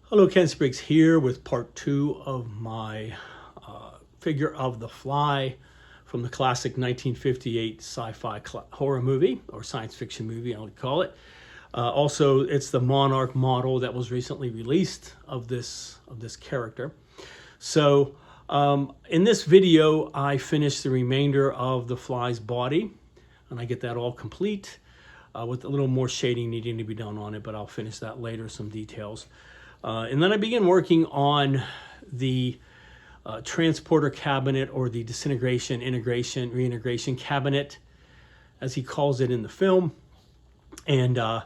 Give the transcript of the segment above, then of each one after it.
Hello, Ken Spriggs here with part 2 of my figure of The Fly from the classic 1958 sci-fi horror movie, or science fiction movie, I would call it. Also, it's the Monarch model that was recently released of this character. So in this video, I finished the remainder of the fly's body, and I get that all complete with a little more shading needing to be done on it, but I'll finish that later, some details. And then I begin working on the transporter cabinet, or the disintegration, integration, reintegration cabinet, as he calls it in the film. And I'm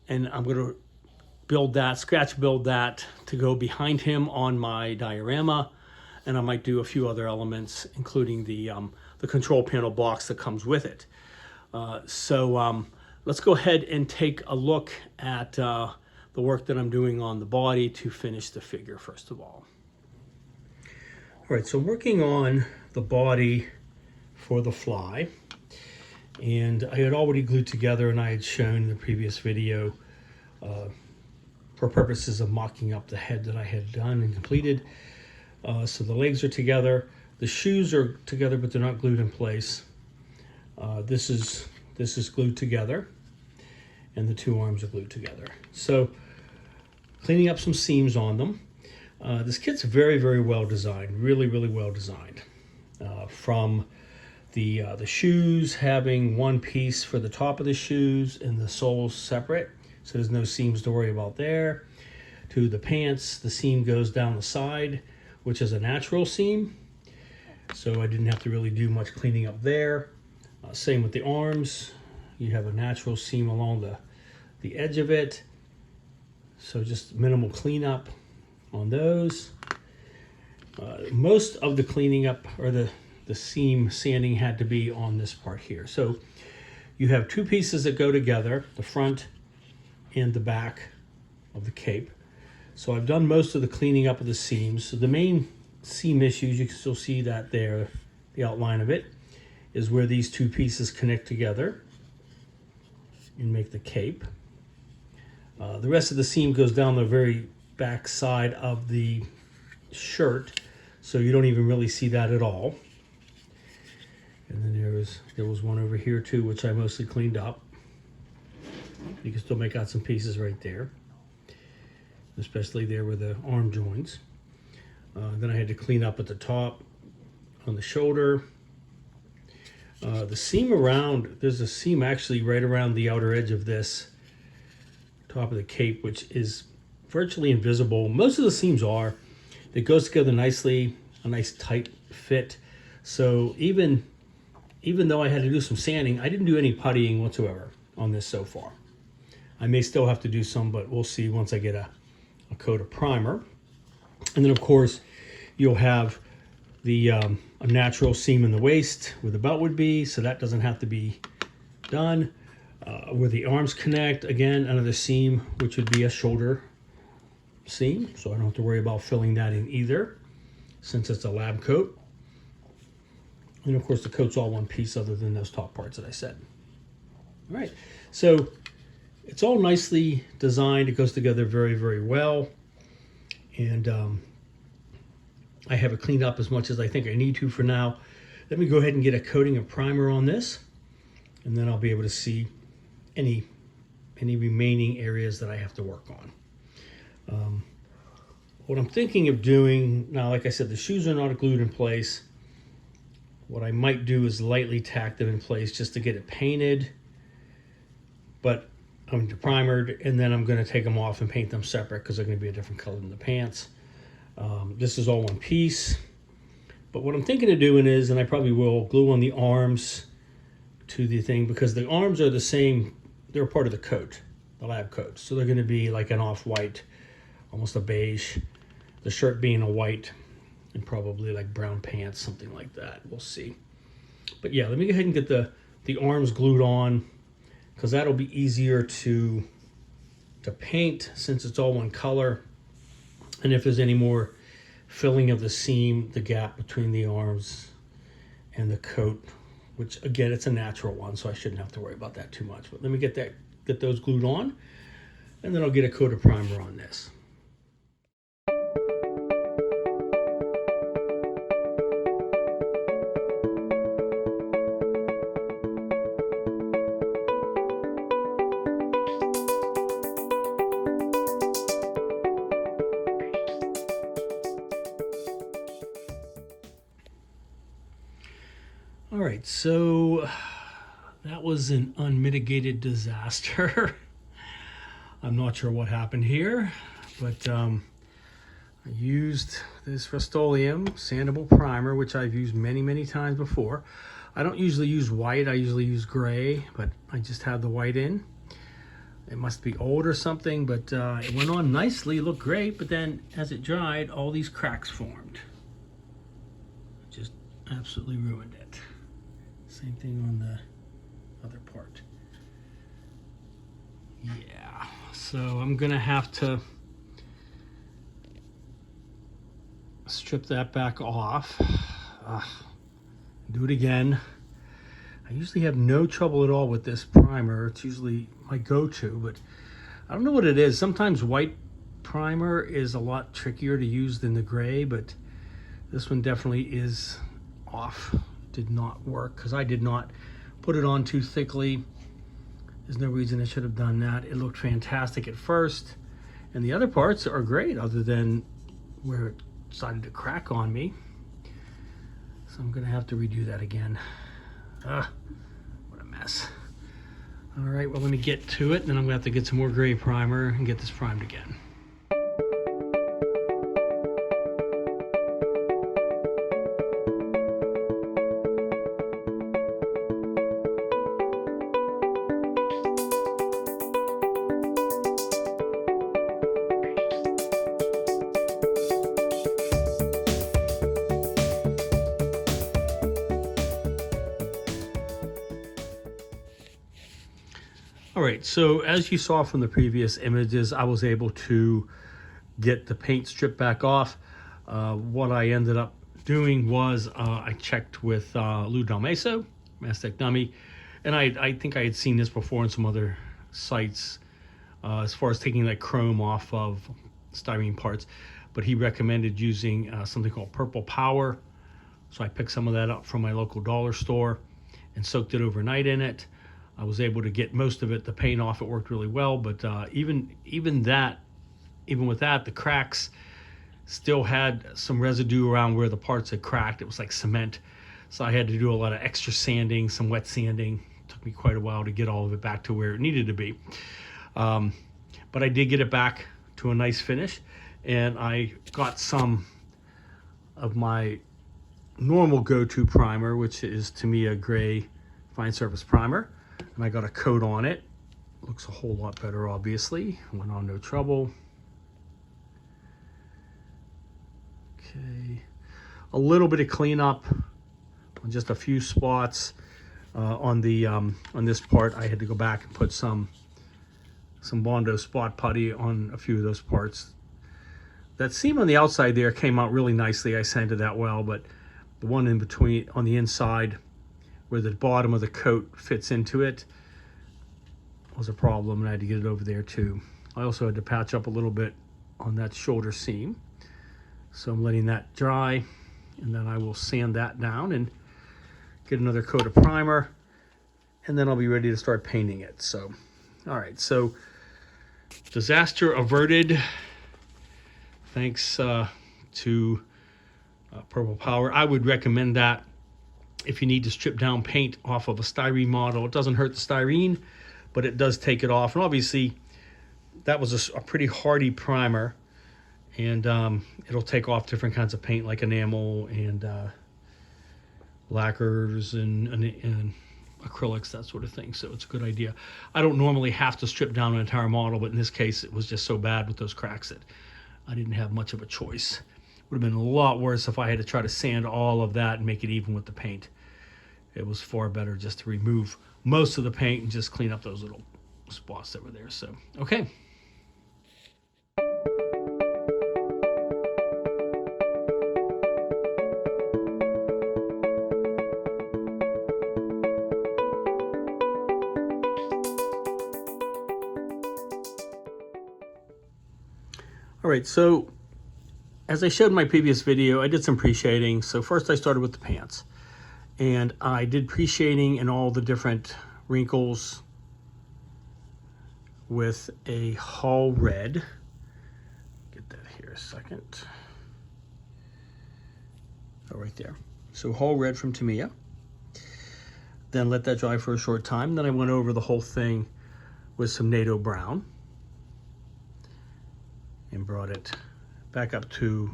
going to build that, scratch build that to go behind him on my diorama. And I might do a few other elements, including the control panel box that comes with it. So let's go ahead and take a look at the work that I'm doing on the body to finish the figure first of all. All right, so I'm working on the body for the fly, and I had already glued together, and I had shown in the previous video for purposes of mocking up the head that I had done and completed. So the legs are together, the shoes are together, but they're not glued in place. This is glued together, and the two arms are glued together. So cleaning up some seams on them. This kit's very, very well designed, really, really well designed. From the shoes having one piece for the top of the shoes and the soles separate, so there's no seams to worry about there, to the pants, the seam goes down the side, which is a natural seam, so I didn't have to really do much cleaning up there. Same with the arms. You have a natural seam along the edge of it, so just minimal cleanup on those. Most of the cleaning up, or the seam sanding, had to be on this part here. So you have two pieces that go together, the front and the back of the cape. So I've done most of the cleaning up of the seams. So the main seam issues, you can still see that there, the outline of it, is where these two pieces connect together and make the cape. The rest of the seam goes down the very back side of the shirt, so you don't even really see that at all. And then there was one over here too, which I mostly cleaned up. You can still make out some pieces right there, especially there where the arm joins. Then I had to clean up at the top on the shoulder. The seam around, there's a seam actually right around the outer edge of this top of the cape, which is virtually invisible. Most of the seams are. It goes together nicely, a nice tight fit. So even though I had to do some sanding, I didn't do any puttying whatsoever on this so far. I may still have to do some, but we'll see once I get a coat of primer. And then of course you'll have the a natural seam in the waist where the belt would be, so that doesn't have to be done. Where the arms connect, again, another seam, which would be a shoulder seam, so I don't have to worry about filling that in either, since it's a lab coat. And of course the coat's all one piece other than those top parts that I said. All right, so it's all nicely designed. It goes together very, very well. And I have it cleaned up as much as I think I need to for now. Let me go ahead and get a coating of primer on this, and then I'll be able to see any remaining areas that I have to work on. What I'm thinking of doing now, like I said, the shoes are not glued in place. What I might do is lightly tack them in place just to get it painted, but I'm primered, and then I'm going to take them off and paint them separate because they're going to be a different color than the pants. This is all one piece, but what I'm thinking of doing is, and I probably will, glue on the arms to the thing, because the arms are the same, they're part of the coat, the lab coat, so they're going to be like an off-white, almost a beige, the shirt being a white, and probably like brown pants, something like that. We'll see. But yeah, let me go ahead and get the arms glued on, because that'll be easier to paint since it's all one color. And if there's any more filling of the seam, the gap between the arms and the coat, which again, it's a natural one, so I shouldn't have to worry about that too much. But let me get those glued on, and then I'll get a coat of primer on this. right, so that was an unmitigated disaster. I'm not sure what happened here, but I used this Rust-Oleum sandable primer, which I've used many times before. I don't usually use white, I usually use gray, but I just have the white in. It must be old or something, but it went on nicely, looked great, but then as it dried, all these cracks formed. Just absolutely ruined it. Same thing on the other part. Yeah, so I'm gonna have to strip that back off. Do it again. I usually have no trouble at all with this primer. It's usually my go-to, but I don't know what it is. Sometimes white primer is a lot trickier to use than the gray, but this one definitely is off. Did not work because I did not put it on too thickly. There's no reason I should have done that. It looked fantastic at first, and the other parts are great other than where it decided to crack on me. So I'm gonna have to redo that again. What a mess. All right, well, let me get to it, and then I'm gonna have to get some more gray primer and get this primed again. All right, so as you saw from the previous images, I was able to get the paint stripped back off. What I ended up doing was I checked with Lou Dalmaso, Mastech Dummy, and I think I had seen this before on some other sites as far as taking that chrome off of styrene parts, but he recommended using something called Purple Power. So I picked some of that up from my local dollar store and soaked it overnight in it. I was able to get most of it, the paint off. It worked really well, but even with that, the cracks still had some residue around where the parts had cracked. It was like cement, so I had to do a lot of extra sanding, some wet sanding. It took me quite a while to get all of it back to where it needed to be, but I did get it back to a nice finish, and I got some of my normal go-to primer, which is to me a gray fine surface primer. And I got a coat on it. Looks a whole lot better, obviously. Went on no trouble. Okay. A little bit of cleanup on just a few spots on this part. I had to go back and put some Bondo spot putty on a few of those parts. That seam on the outside there came out really nicely. I sanded that well, but the one in between on the inside, where the bottom of the coat fits into it, was a problem, and I had to get it over there too. I also had to patch up a little bit on that shoulder seam. So I'm letting that dry, and then I will sand that down and get another coat of primer, and then I'll be ready to start painting it. So, all right, so disaster averted thanks to Purple Power. I would recommend that if you need to strip down paint off of a styrene model. It doesn't hurt the styrene, but it does take it off. And obviously, that was a pretty hardy primer, and it'll take off different kinds of paint like enamel and lacquers and acrylics, that sort of thing. So it's a good idea. I don't normally have to strip down an entire model, but in this case, it was just so bad with those cracks that I didn't have much of a choice. Would have been a lot worse if I had to try to sand all of that and make it even with the paint. It was far better just to remove most of the paint and just clean up those little spots that were there. So, okay. All right, so as I showed in my previous video, I did some pre-shading. So first I started with the pants, and I did pre-shading in all the different wrinkles with a Hull Red. Get that here a second. Oh, right there. So Hull Red from Tamiya. then let that dry for a short time. Then I went over the whole thing with some NATO brown and brought it back up to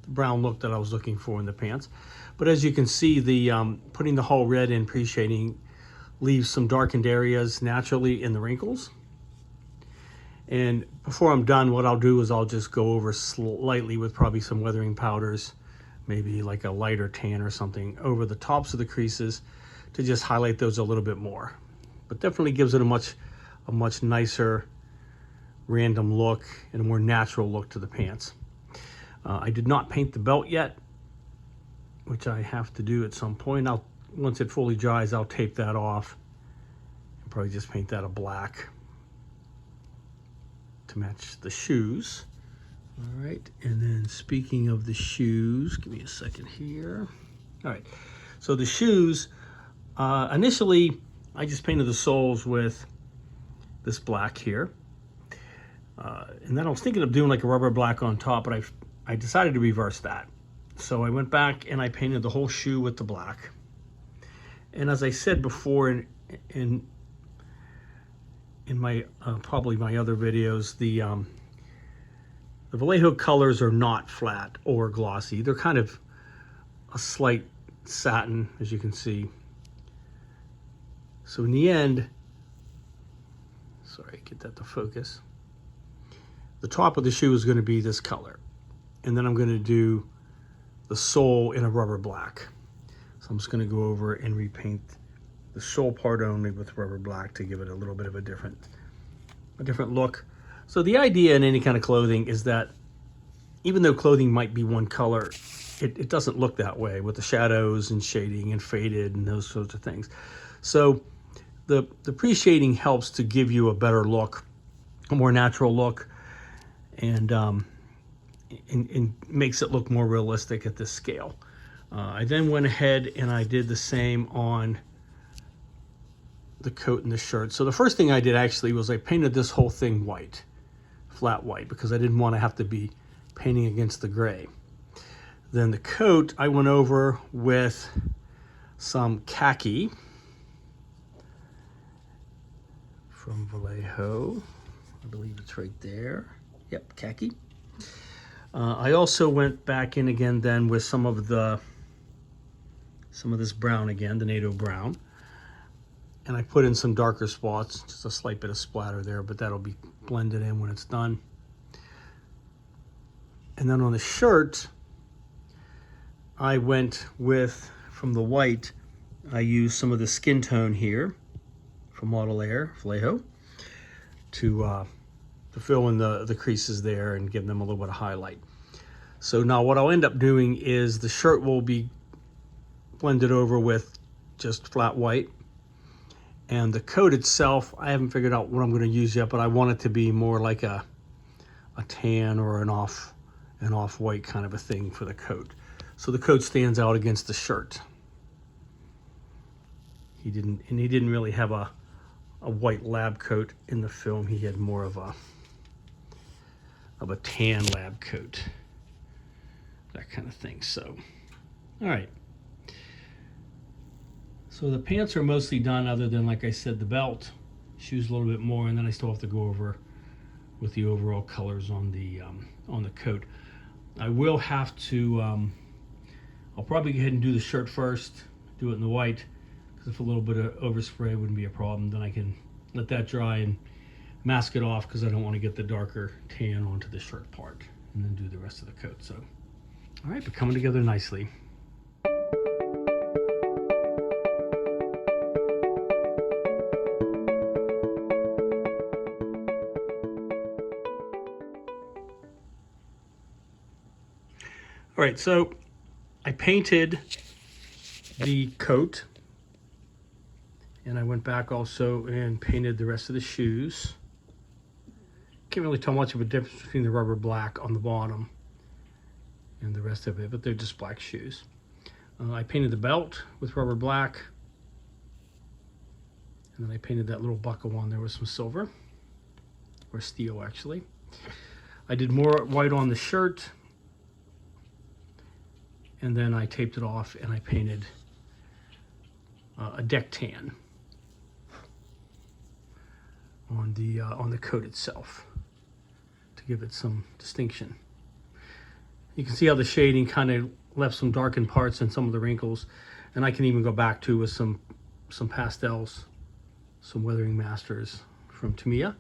the brown look that I was looking for in the pants. But as you can see, the putting the whole red in pre-shading leaves some darkened areas naturally in the wrinkles. And before I'm done, what I'll do is I'll just go over slightly with probably some weathering powders, maybe like a lighter tan or something, over the tops of the creases to just highlight those a little bit more. But definitely gives it a much nicer random look and a more natural look to the pants. I did not paint the belt yet, which I have to do at some point. Once it fully dries, I'll tape that off and probably just paint that a black to match the shoes. All right, and then speaking of the shoes, give me a second here. All right, so the shoes, initially I just painted the soles with this black here. And then I was thinking of doing like a rubber black on top, but I decided to reverse that. So I went back and I painted the whole shoe with the black. And as I said before in my probably my other videos, the Vallejo colors are not flat or glossy. They're kind of a slight satin, as you can see. So in the end, sorry, get that to focus. The top of the shoe is going to be this color. And then I'm going to do the sole in a rubber black. So I'm just going to go over and repaint the sole part only with rubber black to give it a little bit of a different look. So the idea in any kind of clothing is that even though clothing might be one color, it doesn't look that way with the shadows and shading and faded and those sorts of things. So the pre-shading helps to give you a better look, a more natural look, and makes it look more realistic at this scale. I then went ahead and I did the same on the coat and the shirt. So the first thing I did actually was I painted this whole thing white, flat white, because I didn't want to have to be painting against the gray. Then the coat, I went over with some khaki from Vallejo. I believe it's right there. Yep, khaki. I also went back in again then with some of this brown again, the NATO brown. And I put in some darker spots, just a slight bit of splatter there, but that'll be blended in when it's done. And then on the shirt, I went with, from the white, I used some of the skin tone here from Model Air, Vallejo, to fill in the creases there and give them a little bit of highlight. So now what I'll end up doing is the shirt will be blended over with just flat white. And the coat itself, I haven't figured out what I'm going to use yet, but I want it to be more like a tan or an off-white kind of a thing for the coat. So the coat stands out against the shirt. He didn't really have a white lab coat in the film. He had more of a tan lab coat, that kind of thing. So, all right. So the pants are mostly done, other than, like I said, the belt, shoes a little bit more, and then I still have to go over with the overall colors on the coat. I will have to, I'll probably go ahead and do the shirt first, do it in the white, because if a little bit of overspray wouldn't be a problem, then I can let that dry and mask it off, because I don't want to get the darker tan onto the shirt part, and then do the rest of the coat. So, all right, but coming together nicely. All right, so I painted the coat, and I went back also and painted the rest of the shoes. Can't really tell much of a difference between the rubber black on the bottom and the rest of it, but they're just black shoes. I painted the belt with rubber black, and then I painted that little buckle on there with some silver, or steel actually. I did more white on the shirt, and then I taped it off and I painted a deck tan on the coat itself to give it some distinction. You can see how the shading kind of left some darkened parts and some of the wrinkles, and I can even go back to with some pastels, some Weathering Masters from Tamiya,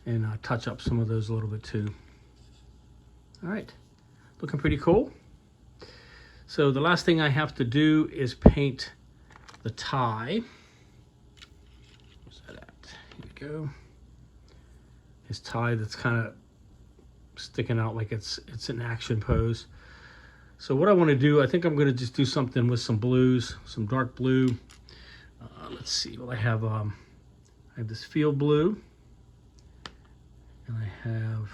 and touch up some of those a little bit too. All right, looking pretty cool. So the last thing I have to do is paint the tie. Where's that at? Here we go. His tie that's kind of sticking out like it's an action pose. So what I want to do, I think I'm going to just do something with some blues, some dark blue. Let's see. Well, I have this field blue, and I have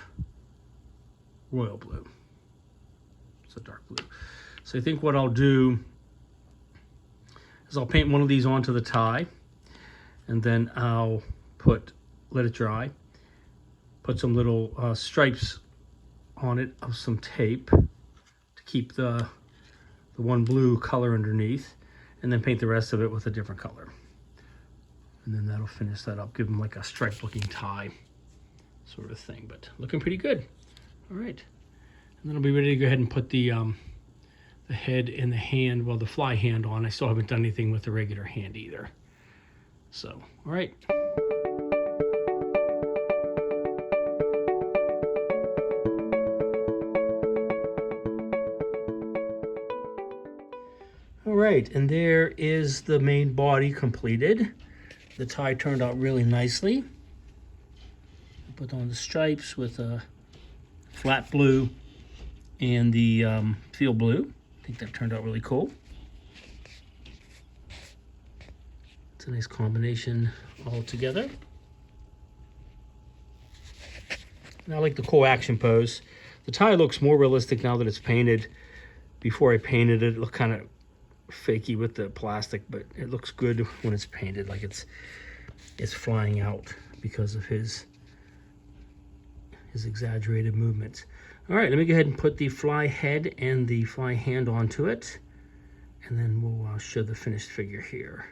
royal blue. It's a dark blue. So I think what I'll do is I'll paint one of these onto the tie, and then I'll let it dry, put some little stripes on it of some tape to keep the one blue color underneath, and then paint the rest of it with a different color. And then that'll finish that up, give them like a striped looking tie sort of thing, but looking pretty good. All right, and then I'll be ready to go ahead and put the head and the hand, well, the fly hand on. I still haven't done anything with the regular hand either. So, all right. All right, and there is the main body completed. The tie turned out really nicely. I put on the stripes with a flat blue and the field blue. I think that turned out really cool. It's a nice combination all together. And I like the cool action pose. The tie looks more realistic now that it's painted. Before I painted it, it looked kind of fakey with the plastic, but it looks good when it's painted, like it's flying out because of his exaggerated movements. All right, let me go ahead and put the fly head and the fly hand onto it, and then we'll show the finished figure here.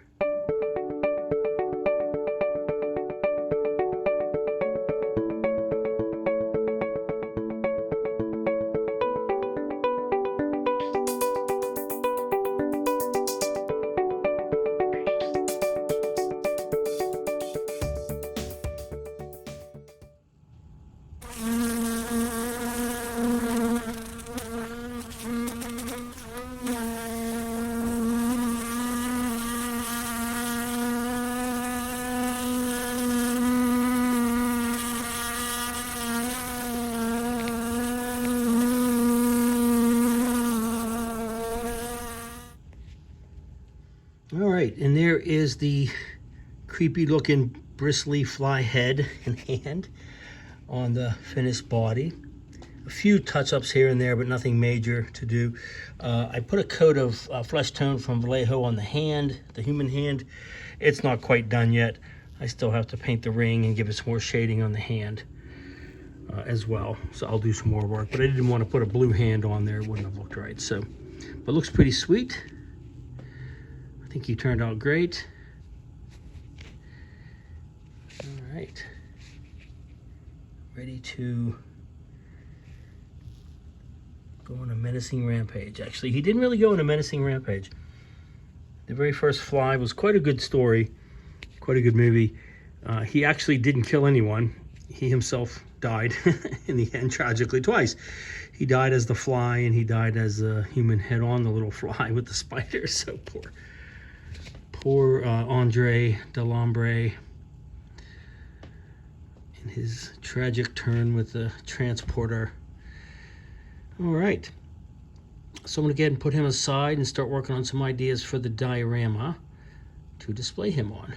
All right, and there is the creepy looking bristly fly head and hand on the finished body. A few touch-ups here and there, but nothing major to do. I put a coat of flesh tone from Vallejo on the hand, the human hand. It's not quite done yet. I still have to paint the ring and give it some more shading on the hand as well. So I'll do some more work, but I didn't want to put a blue hand on there. It wouldn't have looked right. So, but it looks pretty sweet. I think he turned out great. All right. Ready to go on a menacing rampage. Actually, he didn't really go on a menacing rampage. The very first Fly was quite a good story, quite a good movie. He actually didn't kill anyone. He himself died in the end, tragically, twice. He died as the Fly, and he died as a human head on the little fly with the spider. So poor Andre Delambre in his tragic turn with the transporter. All right, so I'm gonna go ahead and put him aside and start working on some ideas for the diorama to display him on.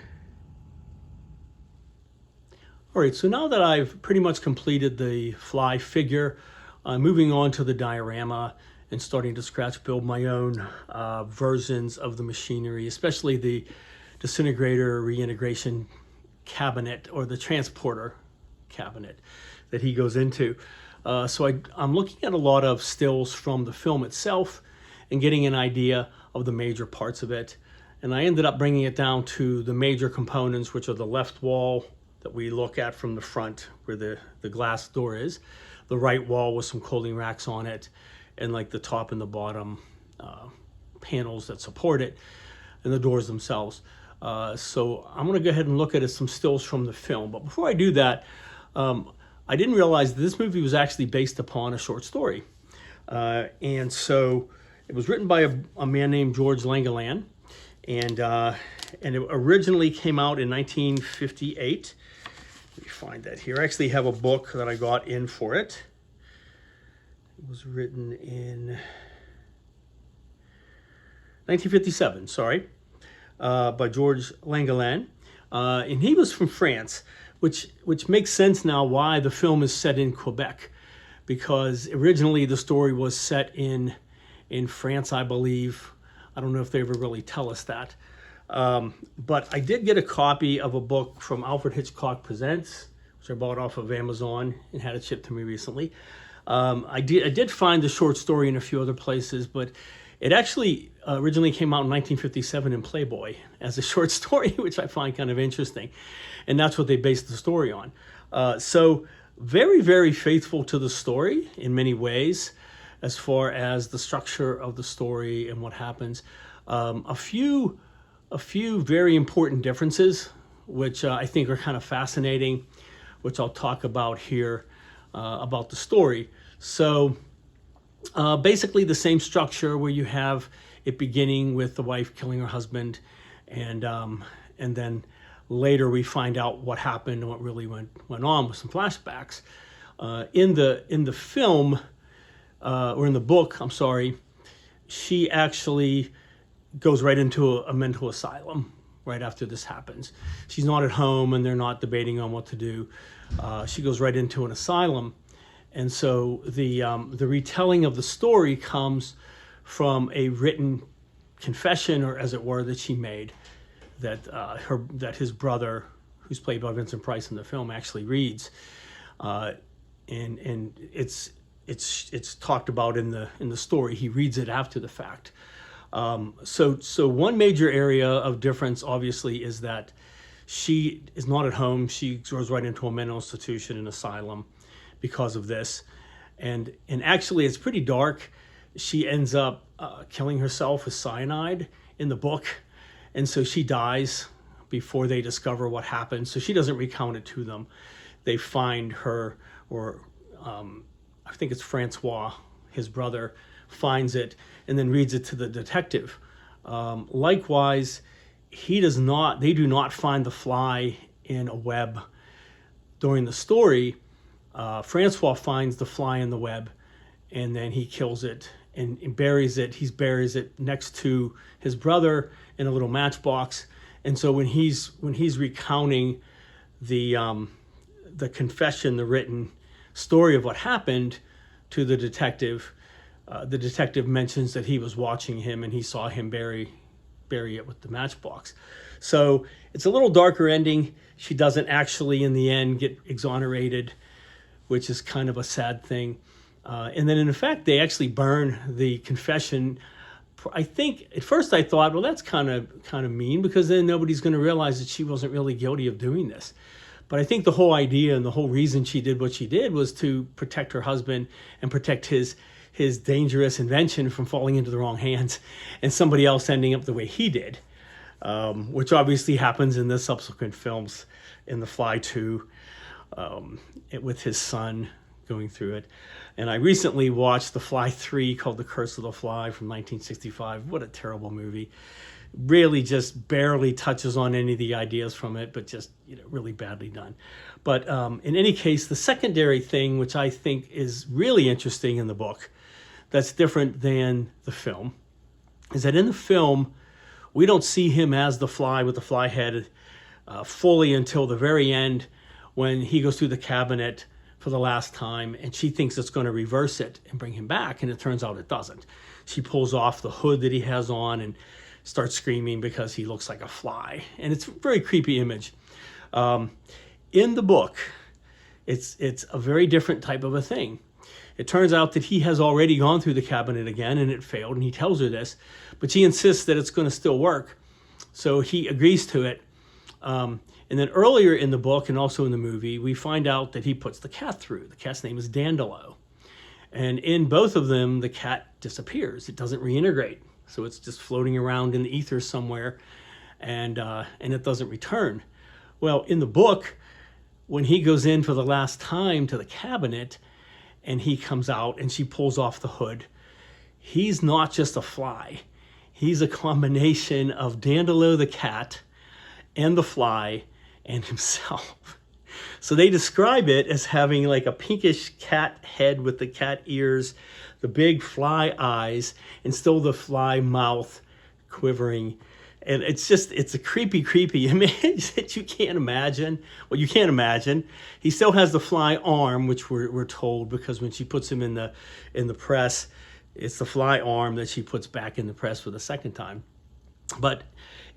All right, so now that I've pretty much completed the Fly figure, I'm moving on to the diorama and starting to scratch build my own versions of the machinery, especially the disintegrator reintegration cabinet or the transporter cabinet that he goes into. So I'm looking at a lot of stills from the film itself and getting an idea of the major parts of it. And I ended up bringing it down to the major components, which are the left wall that we look at from the front where the glass door is, the right wall with some clothing racks on it, and like the top and the bottom panels that support it, and the doors themselves. So I'm going to go ahead and look at some stills from the film. But before I do that, I didn't realize that this movie was actually based upon a short story. And so it was written by a man named George Langeland, and it originally came out in 1958. Let me find that here. I actually have a book that I got in for it. It was written in 1957, sorry, by George Langeland. And he was from France, which makes sense now why the film is set in Quebec, because originally the story was set in France, I believe. I don't know if they ever really tell us that. But I did get a copy of a book from Alfred Hitchcock Presents, which I bought off of Amazon and had it shipped to me recently. I did find the short story in a few other places, but it actually originally came out in 1957 in Playboy as a short story, which I find kind of interesting. And that's what they based the story on. So very, very faithful to the story in many ways, as far as the structure of the story and what happens. A few very important differences, which I think are kind of fascinating, which I'll talk about here about the story. So basically the same structure where you have it beginning with the wife killing her husband, and then later we find out what happened and what really went on with some flashbacks. In the film, or in the book, I'm sorry, she actually goes right into a mental asylum right after this happens. She's not at home and they're not debating on what to do. She goes right into an asylum. And so the retelling of the story comes from a written confession, or as it were, that she made, that his brother, who's played by Vincent Price in the film, actually reads. And it's talked about in the story. He reads it after the fact. So one major area of difference, obviously, is that she is not at home. She goes right into a mental institution, an asylum, because of this. And actually, it's pretty dark. She ends up killing herself with cyanide in the book. And so she dies before they discover what happened. So she doesn't recount it to them. They find her, or I think it's Francois, his brother, finds it and then reads it to the detective. Likewise, they do not find the fly in a web during the story. Francois finds the fly in the web, and then he kills it and buries it. He buries it next to his brother in a little matchbox. And so when he's recounting the confession, the written story of what happened to the detective mentions that he was watching him and he saw him bury it with the matchbox. So it's a little darker ending. She doesn't actually in the end get exonerated, which is kind of a sad thing. And then in fact, they actually burn the confession. I think at first I thought, well, that's kind of mean, because then nobody's going to realize that she wasn't really guilty of doing this. But I think the whole idea and the whole reason she did what she did was to protect her husband and protect his dangerous invention from falling into the wrong hands and somebody else ending up the way he did, which obviously happens in the subsequent films, in The Fly 2, with his son going through it. And I recently watched The Fly 3, called The Curse of the Fly, from 1965. What a terrible movie. Really just barely touches on any of the ideas from it, but just really badly done. But in any case, the secondary thing, which I think is really interesting in the book, that's different than the film, is that in the film, we don't see him as the fly with the fly head fully until the very end, when he goes through the cabinet for the last time, and she thinks it's going to reverse it and bring him back, and it turns out it doesn't. She pulls off the hood that he has on and starts screaming because he looks like a fly, and it's a very creepy image. In the book, it's a very different type of a thing. It turns out that he has already gone through the cabinet again, and it failed, and he tells her this, but she insists that it's going to still work. So he agrees to it. And then earlier in the book and also in the movie, we find out that he puts the cat through. The cat's name is Dandelo. And in both of them, the cat disappears. It doesn't reintegrate. So it's just floating around in the ether somewhere, and it doesn't return. Well, in the book, when he goes in for the last time to the cabinet and he comes out and she pulls off the hood, he's not just a fly. He's a combination of Dandelo the cat and the fly and himself. So they describe it as having like a pinkish cat head with the cat ears, the big fly eyes, and still the fly mouth quivering. And it's a creepy image that you can't imagine. Well, you can't imagine. He still has the fly arm, which we're told, because when she puts him in the press, it's the fly arm that she puts back in the press for the second time. But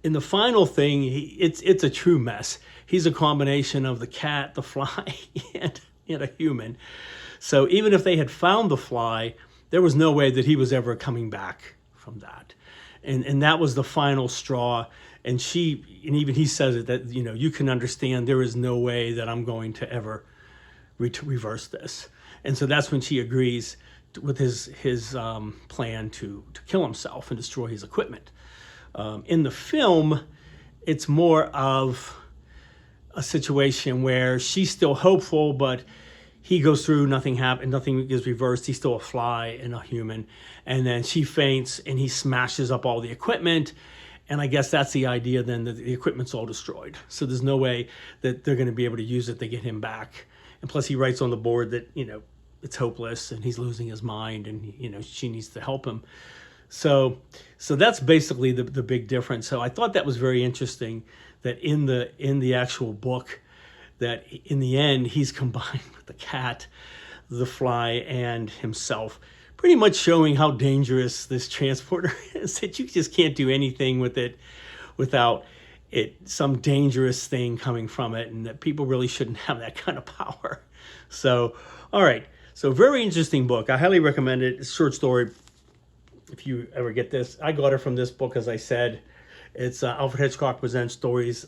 in the final thing, it's a true mess. He's a combination of the cat, the fly, and a human. So even if they had found the fly, there was no way that he was ever coming back from that. And that was the final straw. And even he says it, that, you can understand there is no way that I'm going to ever reverse this. And so that's when she agrees with his plan to kill himself and destroy his equipment. In the film, it's more of a situation where she's still hopeful, but he goes through, nothing happens, nothing is reversed. He's still a fly and a human. And then she faints and he smashes up all the equipment. And I guess that's the idea then, that the equipment's all destroyed. So there's no way that they're going to be able to use it to get him back. And plus he writes on the board that, it's hopeless and he's losing his mind and, she needs to help him. So that's basically the big difference. So I thought that was very interesting that in the actual book, that in the end, he's combined with the cat, the fly, and himself, pretty much showing how dangerous this transporter is, that you just can't do anything with it without some dangerous thing coming from it, and that people really shouldn't have that kind of power. So, all right. So very interesting book. I highly recommend it. It's a short story. If you ever get this, I got it from this book, as I said. It's Alfred Hitchcock Presents Stories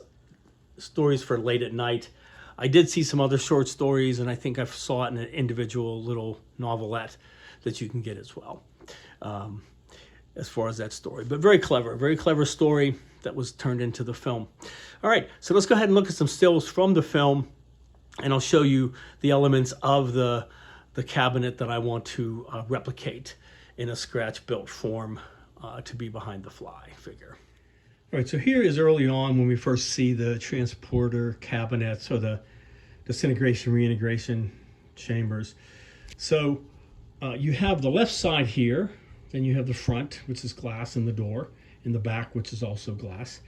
for Late at Night. I did see some other short stories, and I think I saw it in an individual little novelette that you can get as well, as far as that story. But very clever story that was turned into the film. All right, so let's go ahead and look at some stills from the film, and I'll show you the elements of the cabinet that I want to replicate in a scratch-built form to be behind the fly figure. All right, so here is early on when we first see the transporter cabinets, or the disintegration reintegration chambers. So you have the left side here, then you have the front, which is glass, and the door in the back, which is also glass.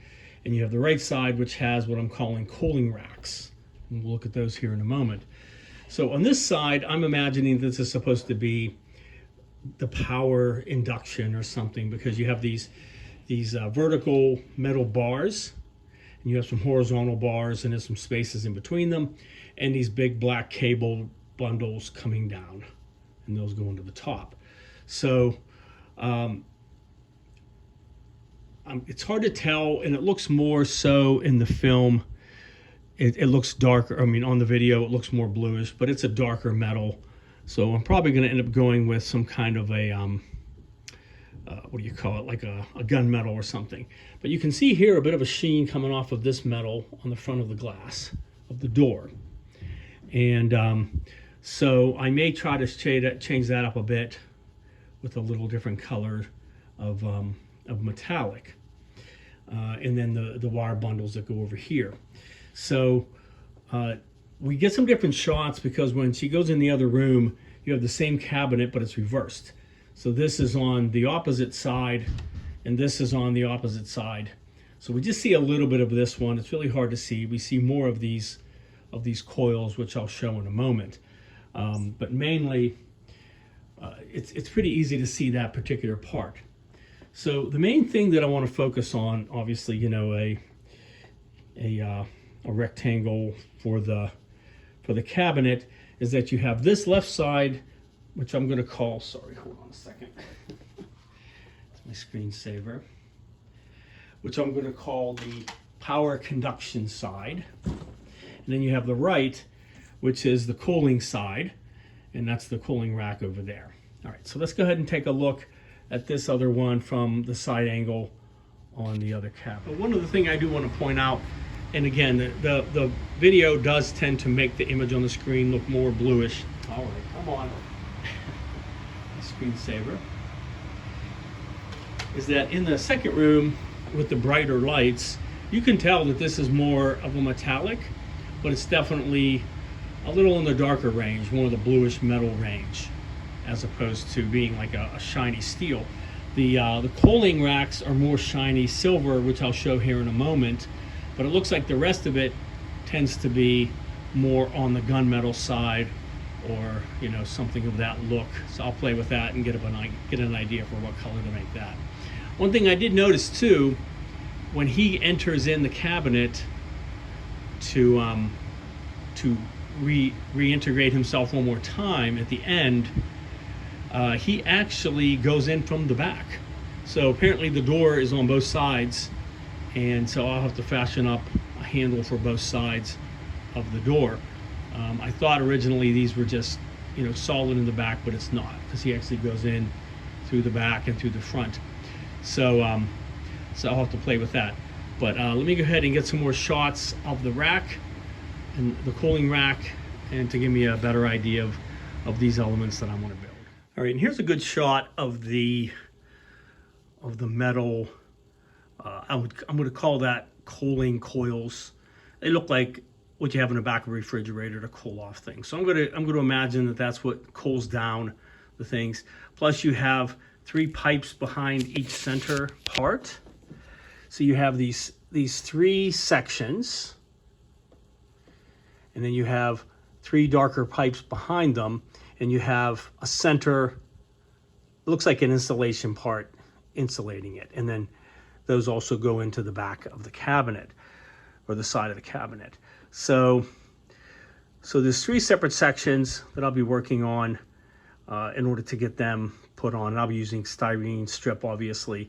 And you have the right side, which has what I'm calling cooling racks. And we'll look at those here in a moment. So on this side, I'm imagining this is supposed to be the power induction or something, because you have these vertical metal bars, and you have some horizontal bars, and there's some spaces in between them, and these big black cable bundles coming down, and those go into the top. So it's hard to tell, and it looks more so in the film. It looks darker. I mean, on the video, it looks more bluish, but it's a darker metal. So I'm probably going to end up going with some kind of a, what do you call it, like a gunmetal or something. But you can see here a bit of a sheen coming off of this metal on the front of the glass of the door. And so I may try to change that up a bit with a little different color of metallic. And then the wire bundles that go over here. So we get some different shots, because when she goes in the other room, you have the same cabinet, but it's reversed. So this is on the opposite side, and this is on the opposite side. So we just see a little bit of this one. It's really hard to see. We see more of these coils, which I'll show in a moment. But mainly, it's pretty easy to see that particular part. So the main thing that I want to focus on, obviously, a rectangle for the cabinet, is that you have this left side, which I'm going to call, sorry, hold on a second. It's my screensaver. which I'm going to call the power conduction side. And then you have the right, which is the cooling side, and that's the cooling rack over there. All right, so let's go ahead and take a look at this other one from the side angle on the other cabinet. But one other thing I do want to point out, and again, the video does tend to make the image on the screen look more bluish. All right, come on. Screensaver. Is that in the second room with the brighter lights, you can tell that this is more of a metallic, but it's definitely a little in the darker range, more of the bluish metal range, as opposed to being like a shiny steel. The cooling racks are more shiny silver, which I'll show here in a moment, but it looks like the rest of it tends to be more on the gunmetal side, or something of that look. So I'll play with that and get an idea for what color to make that. One thing I did notice too, when he enters in the cabinet to reintegrate himself one more time at the end, he actually goes in from the back. So apparently the door is on both sides, and so I'll have to fashion up a handle for both sides of the door. I thought originally these were just solid in the back, but it's not, because he actually goes in through the back and through the front. So so I'll have to play with that. But let me go ahead and get some more shots of the rack and the cooling rack, and to give me a better idea of these elements that I want to build. All right, and here's a good shot of the metal. I'm going to call that cooling coils. They look like what you have in the back of a refrigerator to cool off things. So I'm going to imagine that that's what cools down the things. Plus you have 3 pipes behind each center part. So you have these 3 sections, and then you have 3 darker pipes behind them, and you have a center, it looks like an insulation part insulating it, and then those also go into the back of the cabinet, or the side of the cabinet. So there's 3 separate sections that I'll be working on in order to get them put on. And I'll be using styrene strip, obviously,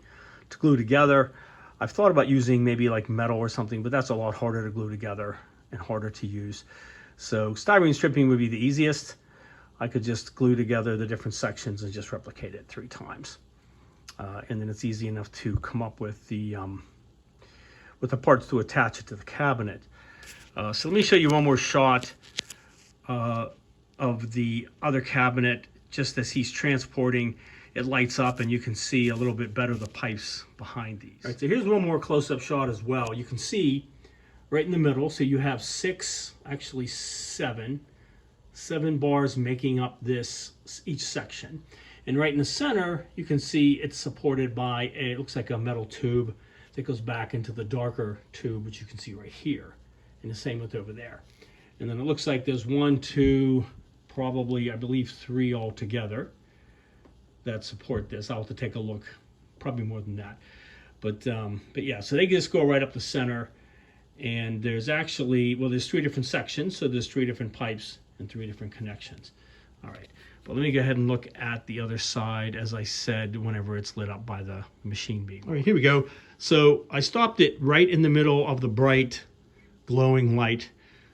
to glue together. I've thought about using maybe like metal or something, but that's a lot harder to glue together and harder to use. So styrene stripping would be the easiest. I could just glue together the different sections and just replicate it 3 times. And then it's easy enough to come up with the parts to attach it to the cabinet. So let me show you one more shot of the other cabinet. Just as he's transporting, it lights up, and you can see a little bit better the pipes behind these. All right, so here's one more close-up shot as well. You can see right in the middle, so you have 6, actually 7 bars making up each section. And right in the center, you can see it's supported by it looks like a metal tube that goes back into the darker tube, which you can see right here. And the same with over there. And then it looks like there's 1, 2, probably, I believe 3 altogether that support this. I'll have to take a look, probably more than that. But yeah, so they just go right up the center. And there's actually, well, there's 3 different sections, so there's 3 different pipes and 3 different connections. All right, but let me go ahead and look at the other side, as I said, whenever it's lit up by the machine beam. All right, here we go. So I stopped it right in the middle of the bright glowing light.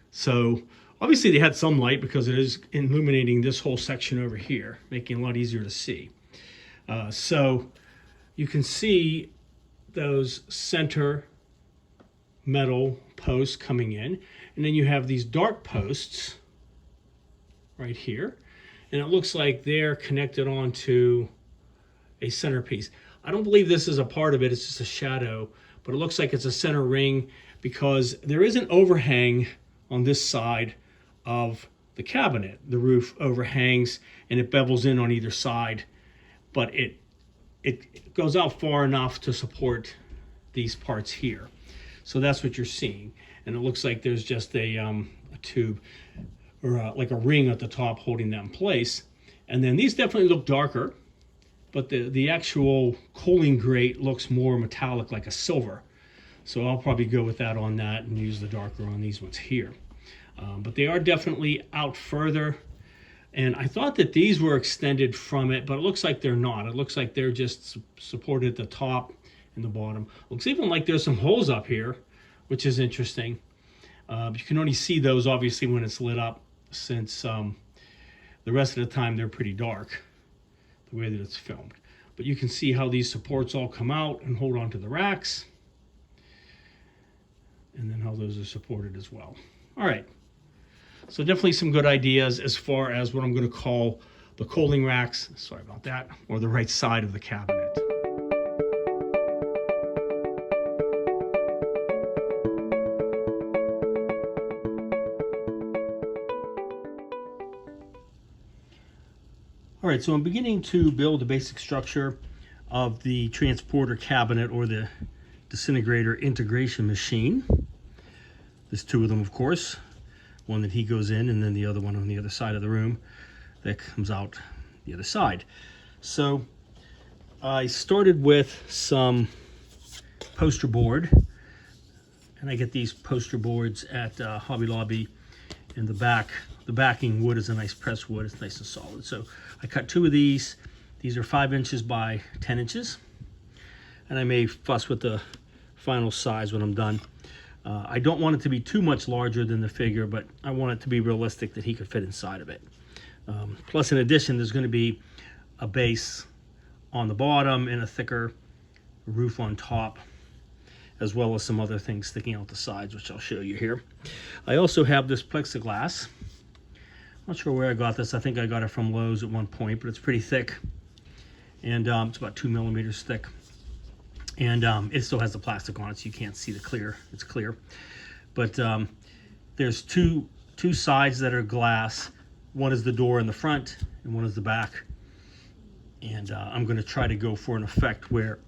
So obviously they had some light because it is illuminating this whole section over here, making it a lot easier to see. So you can see those center metal posts coming in, and then you have these dark posts right here, and it looks like they're connected onto a centerpiece. I don't believe this is a part of it, it's just a shadow, but it looks like it's a center ring because there is an overhang on this side of the cabinet. The roof overhangs and it bevels in on either side, but it goes out far enough to support these parts here. So that's what you're seeing. And it looks like there's just a tube or like a ring at the top holding that in place. And then these definitely look darker, but the actual cooling grate looks more metallic, like a silver. So I'll probably go with that on that and use the darker on these ones here. But they are definitely out further. And I thought that these were extended from it, but it looks like they're not. It looks like they're just supported at the top in the bottom. Looks even like there's some holes up here, which is interesting. But you can only see those obviously when it's lit up, since the rest of the time they're pretty dark, the way that it's filmed. But you can see how these supports all come out and hold on to the racks, and then how those are supported as well. All right, so definitely some good ideas as far as what I'm going to call the coaling racks, sorry about that, or the right side of the cabinet. All right, so I'm beginning to build the basic structure of the transporter cabinet, or the disintegrator integration machine. There's two of them, of course. One that he goes in, and then the other one on the other side of the room that comes out the other side. So I started with some poster board, and I get these poster boards at Hobby Lobby. In the backing wood is a nice pressed wood. It's nice and solid. So I cut two of these. These are 5 inches by 10 inches. And I may fuss with the final size when I'm done. I don't want it to be too much larger than the figure, but I want it to be realistic that he could fit inside of it. Plus, in addition, there's going to be a base on the bottom and a thicker roof on top, as well as some other things sticking out the sides, which I'll show you here. I also have this plexiglass. I'm not sure where I got this. I think I got it from Lowe's at one point, but it's pretty thick. And it's about 2 millimeters thick. And it still has the plastic on it, so you can't see it's clear. But there's two sides that are glass. One is the door in the front, and one is the back. And I'm going to try to go for an effect where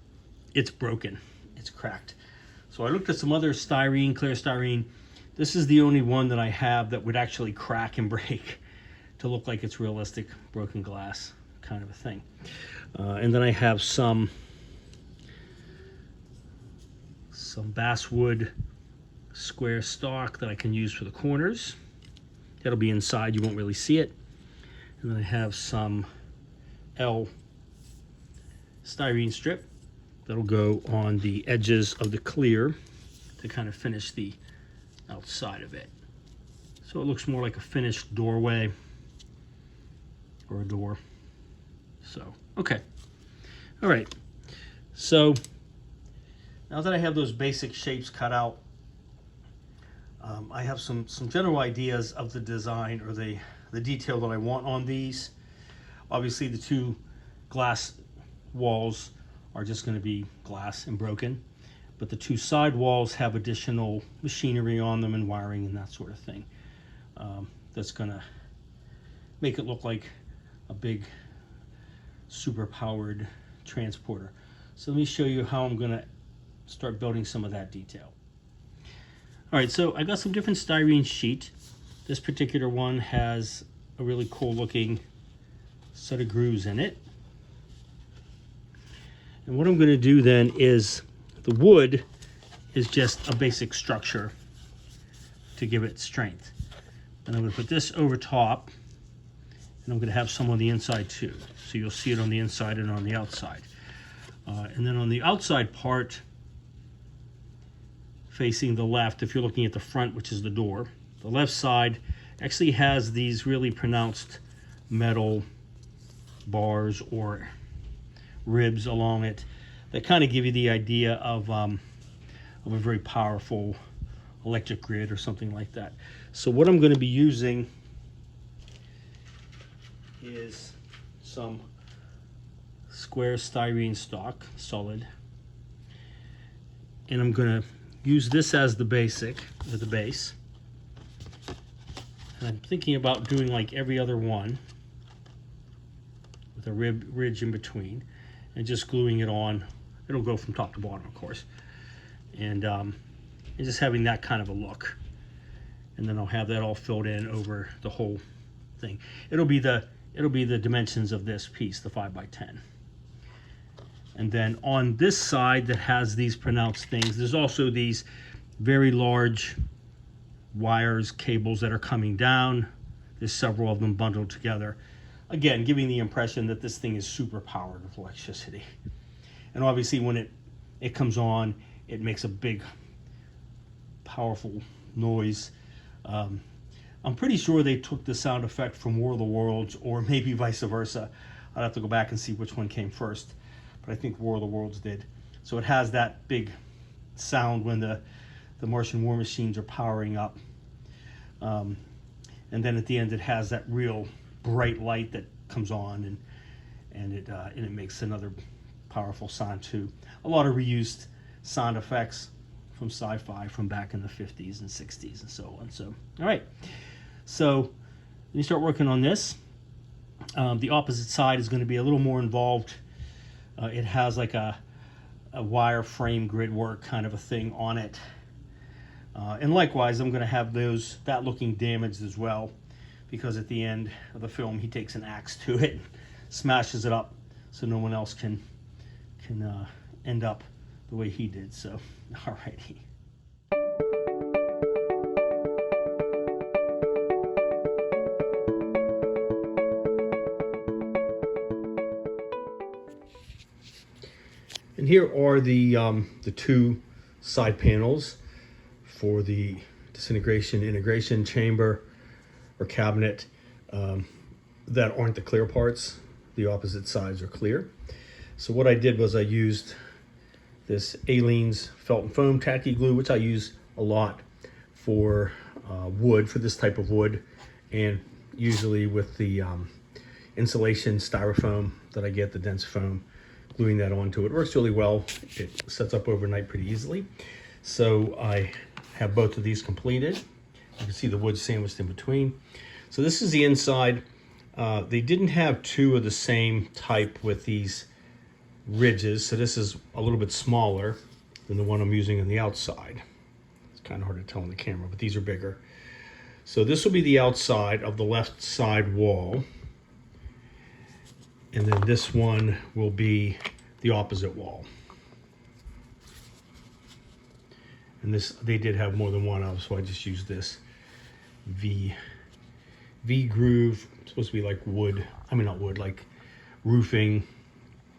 it's broken, it's cracked. So I looked at some other styrene, clear styrene. This is the only one that I have that would actually crack and break to look like it's realistic broken glass kind of a thing. And then I have some basswood square stock that I can use for the corners. That'll be inside, you won't really see it. And then I have some L styrene strip that'll go on the edges of the clear to kind of finish the outside of it. So it looks more like a finished doorway or a door. So, okay. All right. So now that I have those basic shapes cut out, I have some general ideas of the design, or the detail that I want on these. Obviously, the two glass walls are just going to be glass and broken, but the two side walls have additional machinery on them and wiring and that sort of thing. That's going to make it look like a big super powered transporter. So let me show you how I'm going to start building some of that detail. All right, so I got some different styrene sheet. This particular one has a really cool looking set of grooves in it. And what I'm going to do then is, the wood is just a basic structure to give it strength. And I'm going to put this over top, and I'm going to have some on the inside too. So you'll see it on the inside and on the outside. And then on the outside part, facing the left, if you're looking at the front, which is the door, the left side actually has these really pronounced metal bars or ribs along it that kind of give you the idea of a very powerful electric grid or something like that. So what I'm going to be using is some square styrene stock, solid, and I'm going to use this as the base. And I'm thinking about doing like every other one with a ridge in between, and just gluing it on. It'll go from top to bottom, of course, and just having that kind of a look. And then I'll have that all filled in over the whole thing. It'll be the dimensions of this piece, the 5x10. And then on this side that has these pronounced things, there's also these very large wires, cables that are coming down. There's several of them bundled together. Again, giving the impression that this thing is super powered with electricity. And obviously when it it comes on, it makes a big, powerful noise. I'm pretty sure they took the sound effect from War of the Worlds, or maybe vice versa. I'd have to go back and see which one came first, but I think War of the Worlds did. So it has that big sound when the Martian war machines are powering up. And then at the end it has that real bright light that comes on, and it makes another powerful sound too. A lot of reused sound effects from sci-fi from back in the 50s and 60s and so on. So, all right. So let me start working on this. The opposite side is going to be a little more involved. It has like a wire frame grid work kind of a thing on it. And likewise, I'm going to have that looking damaged as well, because at the end of the film, he takes an axe to it, smashes it up, so no one else can end up the way he did. So, alrighty. And here are the two side panels for the disintegration integration chamber or cabinet that aren't the clear parts. The opposite sides are clear. So what I did was I used this Aleene's felt and foam tacky glue, which I use a lot for wood, for this type of wood, and usually with the insulation styrofoam that I get, the dense foam, gluing that onto it works really well. It sets up overnight pretty easily. So I have both of these completed. You can see the wood sandwiched in between. So this is the inside. They didn't have two of the same type with these ridges, so this is a little bit smaller than the one I'm using on the outside. It's kind of hard to tell on the camera, but these are bigger. So this will be the outside of the left side wall, and then this one will be the opposite wall. And this, they did have more than one of, so I just used this V groove. It's supposed to be like wood, I mean not wood, like roofing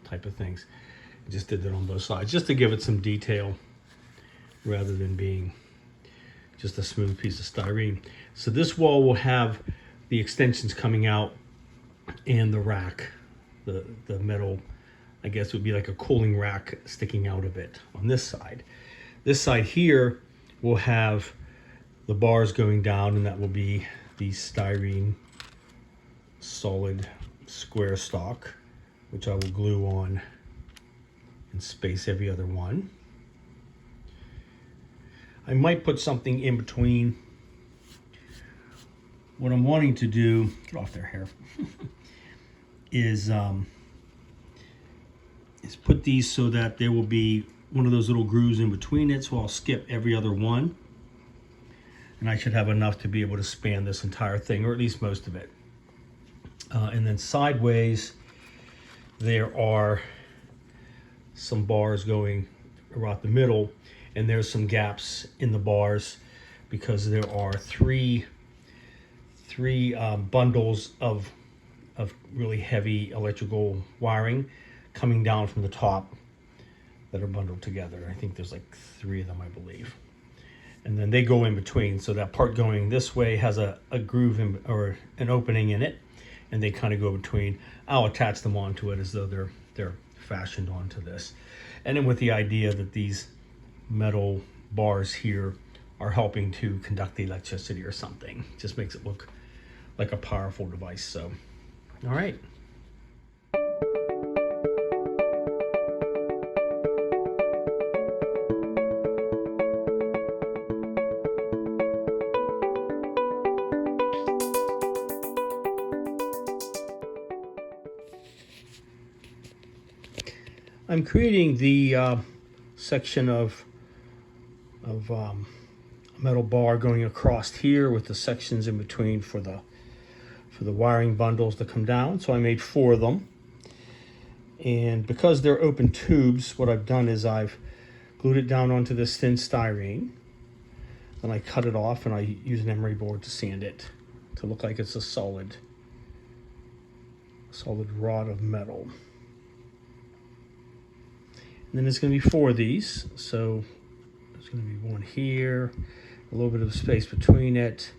type of things. I just did that on both sides just to give it some detail rather than being just a smooth piece of styrene. So this wall will have the extensions coming out and the rack, the metal, I guess would be like a cooling rack sticking out of it on this side. This side here will have the bars going down, and that will be the styrene solid square stock, which I will glue on and space every other one. I might put something in between. What I'm wanting to do, get off their hair, is put these so that there will be one of those little grooves in between it, so I'll skip every other one. And I should have enough to be able to span this entire thing, or at least most of it. And then sideways, there are some bars going around the middle, and there's some gaps in the bars because there are three bundles of really heavy electrical wiring coming down from the top that are bundled together. I think there's like 3 of them, I believe. And then they go in between. So that part going this way has a groove or an opening in it, and they kind of go between. I'll attach them onto it as though they're fashioned onto this. And then with the idea that these metal bars here are helping to conduct the electricity or something. Just makes it look like a powerful device. So, all right. I'm creating the section of metal bar going across here with the sections in between for the wiring bundles to come down. So I made 4 of them. And because they're open tubes, what I've done is I've glued it down onto this thin styrene. Then I cut it off and I use an emery board to sand it to look like it's a solid rod of metal. And then there's going to be 4 of these. So there's going to be one here, a little bit of space between it,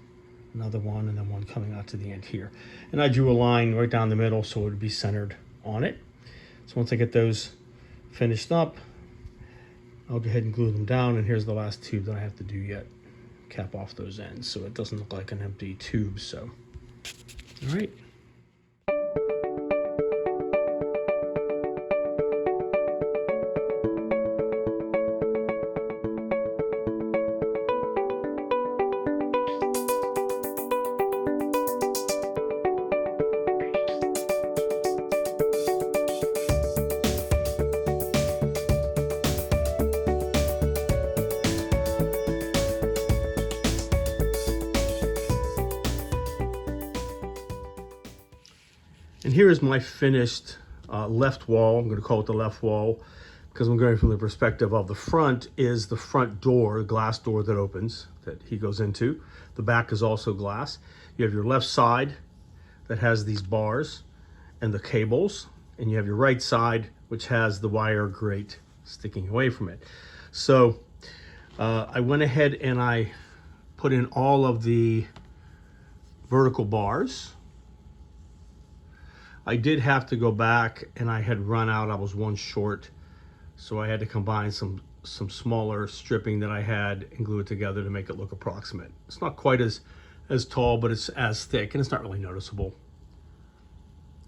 another one, and then one coming out to the end here. And I drew a line right down the middle so it would be centered on it. So once I get those finished up, I'll go ahead and glue them down. And here's the last tube that I have to do yet. Cap off those ends so it doesn't look like an empty tube. So, all right. And here is my finished left wall. I'm going to call it the left wall because I'm going from the perspective of the front is the front door, glass door that opens, that he goes into. The back is also glass. You have your left side that has these bars and the cables, and you have your right side which has the wire grate sticking away from it. So I went ahead and I put in all of the vertical bars. I did have to go back and I had run out, I was one short. So I had to combine some smaller stripping that I had and glue it together to make it look approximate. It's not quite as tall, but it's as thick and it's not really noticeable.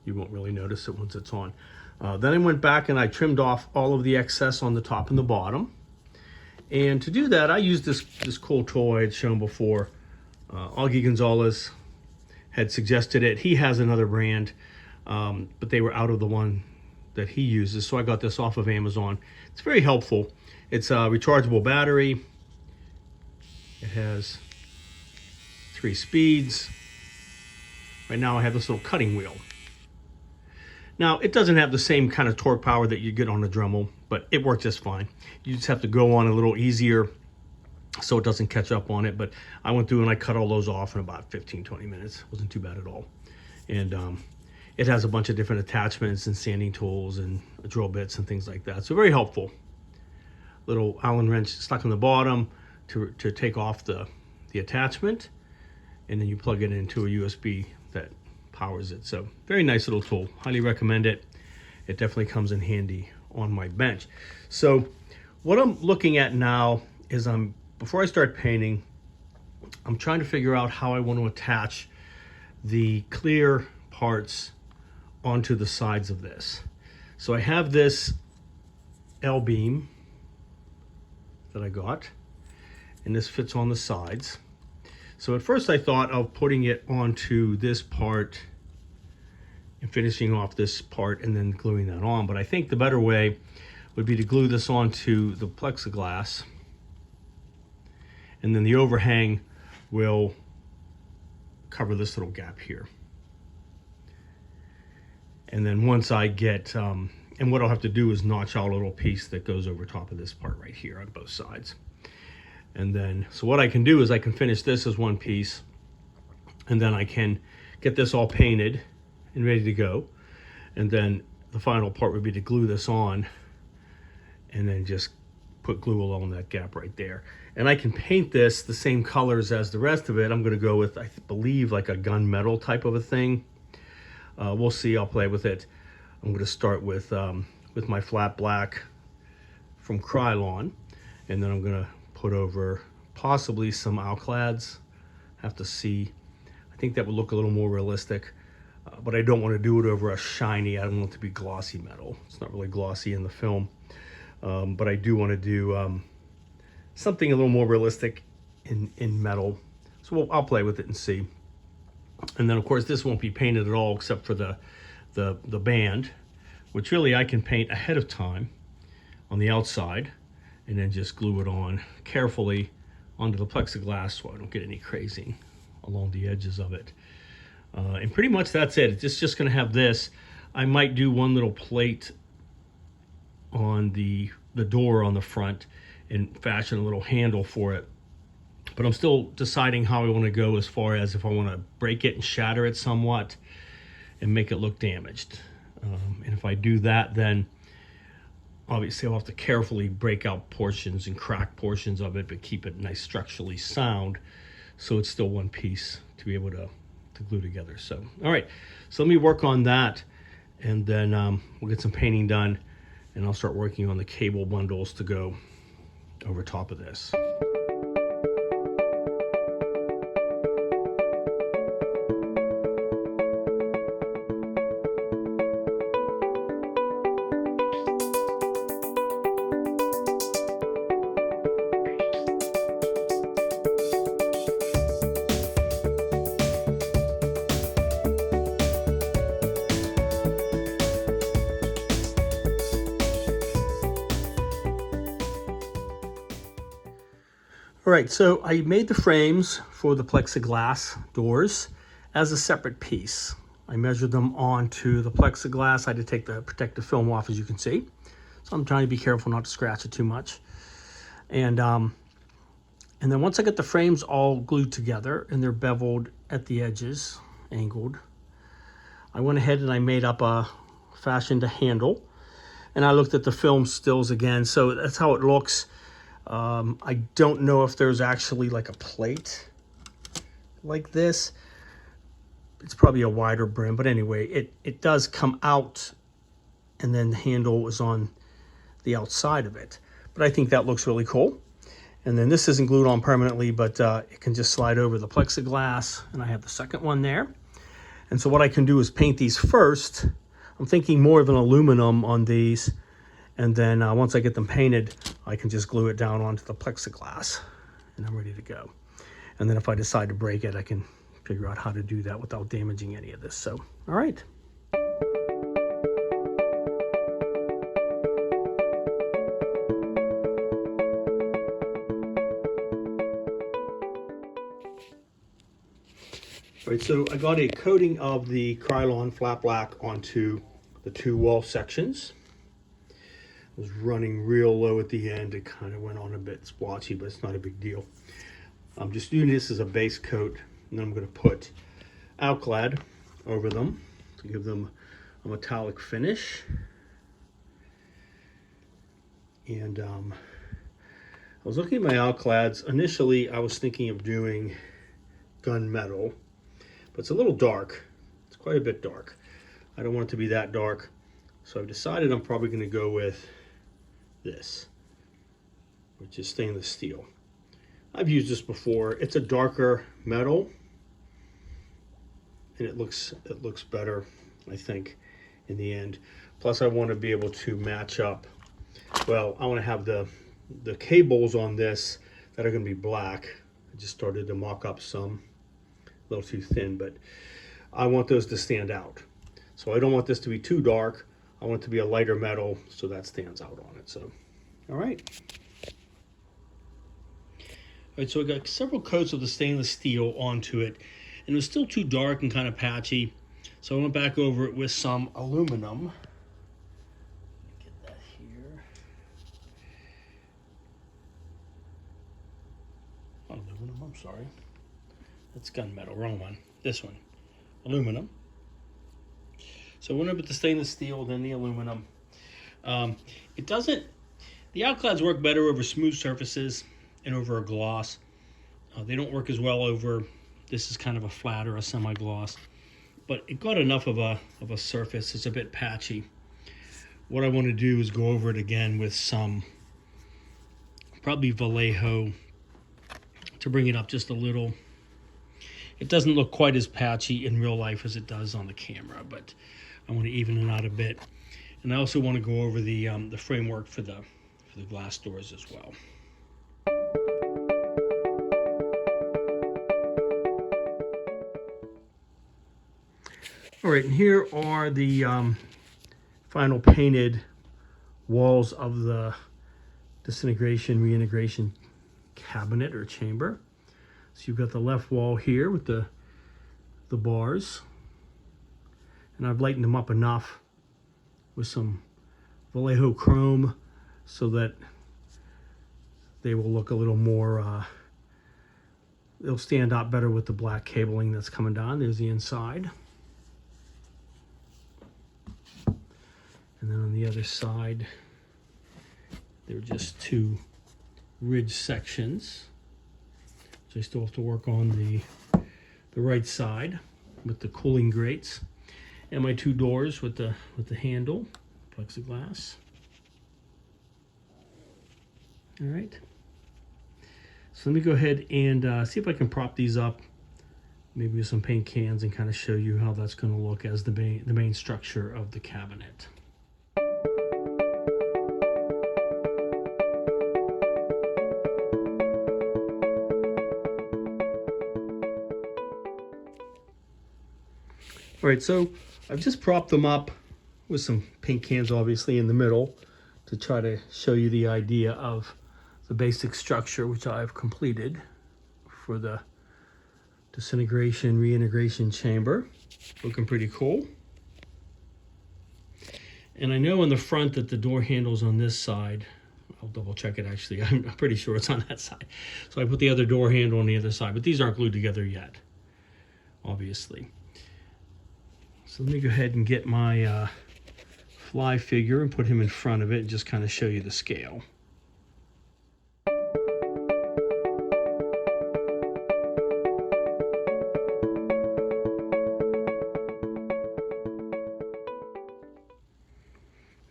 You won't really notice it once it's on. Then I went back and I trimmed off all of the excess on the top and the bottom. And to do that, I used this cool tool I had shown before. Augie Gonzalez had suggested it. He has another brand. But they were out of the one that he uses, so I got this off of Amazon. It's very helpful. It's a rechargeable battery. It has 3 speeds. Right now I have this little cutting wheel. Now it doesn't have the same kind of torque power that you get on a Dremel, but it works just fine. You just have to go on a little easier so it doesn't catch up on it, but I went through and I cut all those off in about 15-20 minutes. It wasn't too bad at all. And it has a bunch of different attachments and sanding tools and drill bits and things like that. So very helpful. Little Allen wrench stuck on the bottom to take off the attachment. And then you plug it into a USB that powers it. So very nice little tool. Highly recommend it. It definitely comes in handy on my bench. So what I'm looking at now is before I start painting, I'm trying to figure out how I want to attach the clear parts onto the sides of this. So I have this L-beam that I got, and this fits on the sides. So at first I thought of putting it onto this part and finishing off this part and then gluing that on, but I think the better way would be to glue this onto the plexiglass, and then the overhang will cover this little gap here. And then once I get, and what I'll have to do is notch out a little piece that goes over top of this part right here on both sides. And then, so what I can do is I can finish this as one piece, and then I can get this all painted and ready to go. And then the final part would be to glue this on and then just put glue along that gap right there. And I can paint this the same colors as the rest of it. I'm gonna go with, I believe, like a gunmetal type of a thing. We'll see, I'll play with it. I'm gonna start with my flat black from Krylon, and then I'm gonna put over possibly some Alclads. Have to see. I think that would look a little more realistic, but I don't want to do it over a shiny, I don't want it to be glossy metal. It's not really glossy in the film, but I do want to do something a little more realistic in metal. So I'll play with it and see. And then of course this won't be painted at all except for the band, which really I can paint ahead of time on the outside and then just glue it on carefully onto the plexiglass so I don't get any crazing along the edges of it. And pretty much that's it. It's just gonna have this. I might do one little plate on the door on the front and fashion a little handle for it. But I'm still deciding how I want to go as far as if I want to break it and shatter it somewhat and make it look damaged. And if I do that, then obviously I'll have to carefully break out portions and crack portions of it, but keep it nice structurally sound so it's still one piece to be able to glue together. So, all right, so let me work on that, and then we'll get some painting done, and I'll start working on the cable bundles to go over top of this. All right, so I made the frames for the plexiglass doors as a separate piece. I measured them onto the plexiglass. I had to take the protective film off, as you can see. So I'm trying to be careful not to scratch it too much. And then once I get the frames all glued together and they're beveled at the edges, angled, I went ahead and I made up fashioned a handle. And I looked at the film stills again, so that's how it looks. I don't know if there's actually like a plate like this. It's probably a wider brim, but anyway, it does come out, and then the handle is on the outside of it. But I think that looks really cool. And then this isn't glued on permanently, but it can just slide over the plexiglass, and I have the second one there. And so what I can do is paint these first. I'm thinking more of an aluminum on these. And then once I get them painted, I can just glue it down onto the plexiglass, and I'm ready to go. And then if I decide to break it, I can figure out how to do that without damaging any of this. So, all right. All right, so I got a coating of the Krylon flat black onto the two wall sections. It was running real low at the end. It kind of went on a bit splotchy, but it's not a big deal. I'm just doing this as a base coat, and then I'm going to put Alclad over them to give them a metallic finish. And I was looking at my Alclads. Initially, I was thinking of doing gunmetal, but it's a little dark. It's quite a bit dark. I don't want it to be that dark, so I've decided I'm probably going to go with this, which is stainless steel. I've used this before. It's a darker metal, and it looks better, I think, in the end. Plus, I want to be able to match up. Well, I want to have the cables on this that are going to be black. I just started to mock up some, a little too thin, but I want those to stand out. So I don't want this to be too dark. I want it to be a lighter metal, so that stands out on it. So, all right. All right, so I got several coats of the stainless steel onto it, and it was still too dark and kind of patchy. So I went back over it with some aluminum. Get that here. Not aluminum, I'm sorry. That's gunmetal, wrong one. This one, aluminum. So I went up with the stainless steel, then the aluminum. It doesn't, the Alclads work better over smooth surfaces and over a gloss. They don't work as well over, this is kind of a flat or a semi-gloss. But it got enough of a surface, it's a bit patchy. What I want to do is go over it again with some, probably Vallejo, to bring it up just a little. It doesn't look quite as patchy in real life as it does on the camera, but I want to even it out a bit. And I also want to go over the framework for the glass doors as well. All right, and here are the final painted walls of the disintegration reintegration cabinet or chamber. So you've got the left wall here with the bars, and I've lightened them up enough with some Vallejo chrome so that they will look a little more, they'll stand out better with the black cabling that's coming down. There's the inside. And then on the other side, They're just two ridge sections. So I still have to work on the right side with the cooling grates, and my two doors with the handle, plexiglass. All right. So let me go ahead and see if I can prop these up, maybe with some paint cans, and kind of show you how that's going to look as the main structure of the cabinet. All right, so I've just propped them up with some paint cans, obviously, in the middle to try to show you the idea of the basic structure, which I've completed for the disintegration reintegration chamber. Looking pretty cool. And I know in the front that the door handle's on this side. I'll double check it actually. I'm pretty sure it's on that side. So I put the other door handle on the other side, but these aren't glued together yet, obviously. So let me go ahead and get my fly figure and put him in front of it and just kind of show you the scale.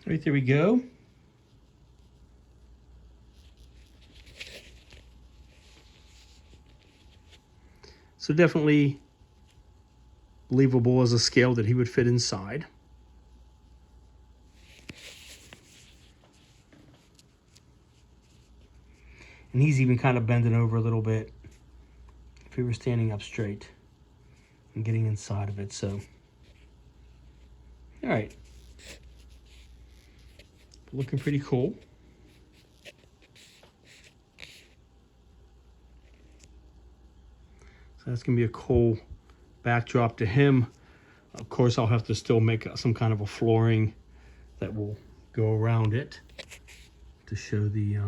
Right, there we go. So definitely believable as a scale that he would fit inside. And he's even kind of bending over a little bit if he were standing up straight and getting inside of it. So, all right. Looking pretty cool. So that's going to be a cool backdrop to him. Of course, I'll have to still make some kind of a flooring that will go around it to show the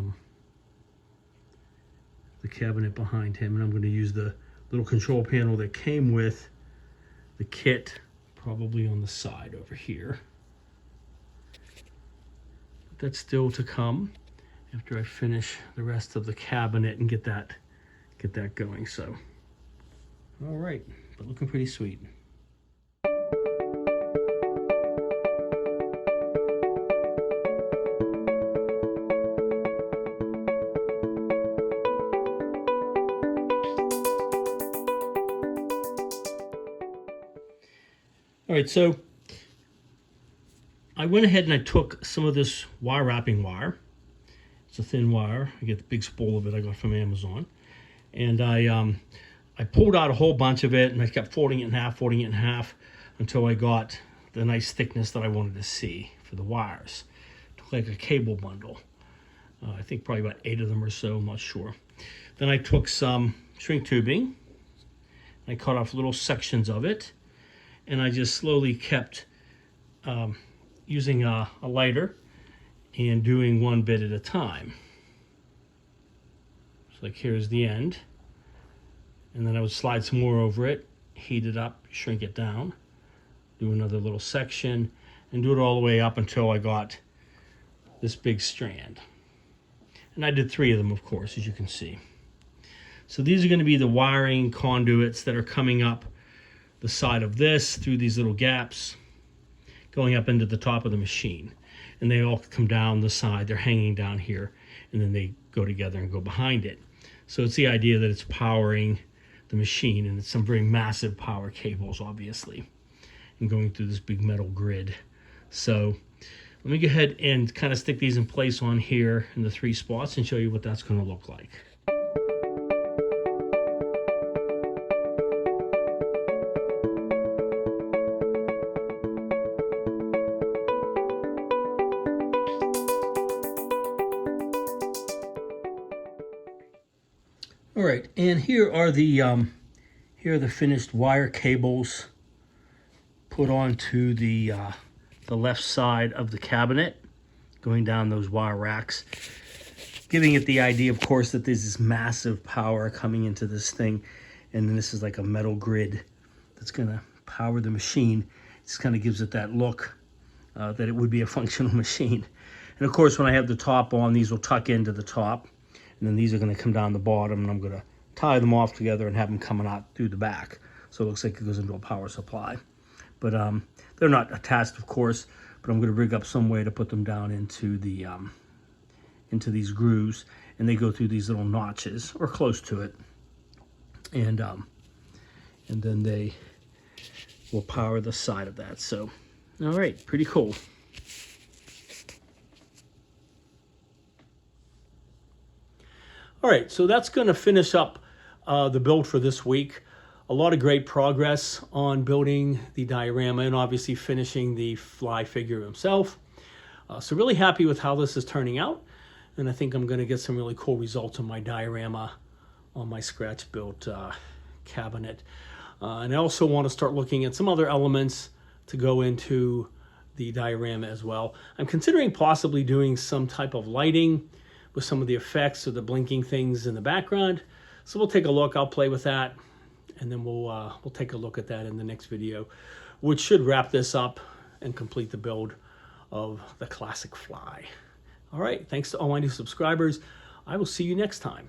cabinet behind him. And I'm going to use the little control panel that came with the kit, probably on the side over here. But that's still to come after I finish the rest of the cabinet and get that going. So, all right, but looking pretty sweet. All right, so I went ahead and I took some of this wire wrapping wire. It's a thin wire. I get the big spool of it I got from Amazon. And I pulled out a whole bunch of it, and I kept folding it in half, until I got the nice thickness that I wanted to see for the wires. Took like a cable bundle. I think probably about 8 of them or so, I'm not sure. Then I took some shrink tubing. I cut off little sections of it. And I just slowly kept using a lighter and doing one bit at a time. So like here's the end. And then I would slide some more over it, heat it up, shrink it down, do another little section, and do it all the way up until I got this big strand. And I did 3 of them, of course, as you can see. So these are going to be the wiring conduits that are coming up the side of this through these little gaps, going up into the top of the machine. And they all come down the side. They're hanging down here, and then they go together and go behind it. So it's the idea that it's powering the machine, and it's some very massive power cables, obviously, and going through this big metal grid. So let me go ahead and kind of stick these in place on here in the 3 spots and show you what that's going to look like. All right, and here are the finished wire cables put onto the left side of the cabinet, going down those wire racks, giving it the idea, of course, that there's this massive power coming into this thing, and then this is like a metal grid that's going to power the machine. It just kind of gives it that look that it would be a functional machine. And of course, when I have the top on, these will tuck into the top. And then these are going to come down the bottom, and I'm going to tie them off together and have them coming out through the back. So it looks like it goes into a power supply. But they're not attached, of course, but I'm going to rig up some way to put them down into the into these grooves, and they go through these little notches or close to it. And then they will power the side of that. So, all right, pretty cool. All right, so that's going to finish up the build for this week. A lot of great progress on building the diorama and obviously finishing the fly figure himself. So really happy with how this is turning out. And I think I'm going to get some really cool results on my diorama on my scratch-built cabinet. And I also want to start looking at some other elements to go into the diorama as well. I'm considering possibly doing some type of lighting with some of the effects or the blinking things in the background. So we'll take a look. I'll play with that, and then we'll take a look at that in the next video, which should wrap this up and complete the build of the classic fly. All right, thanks to all my new subscribers. I will see you next time.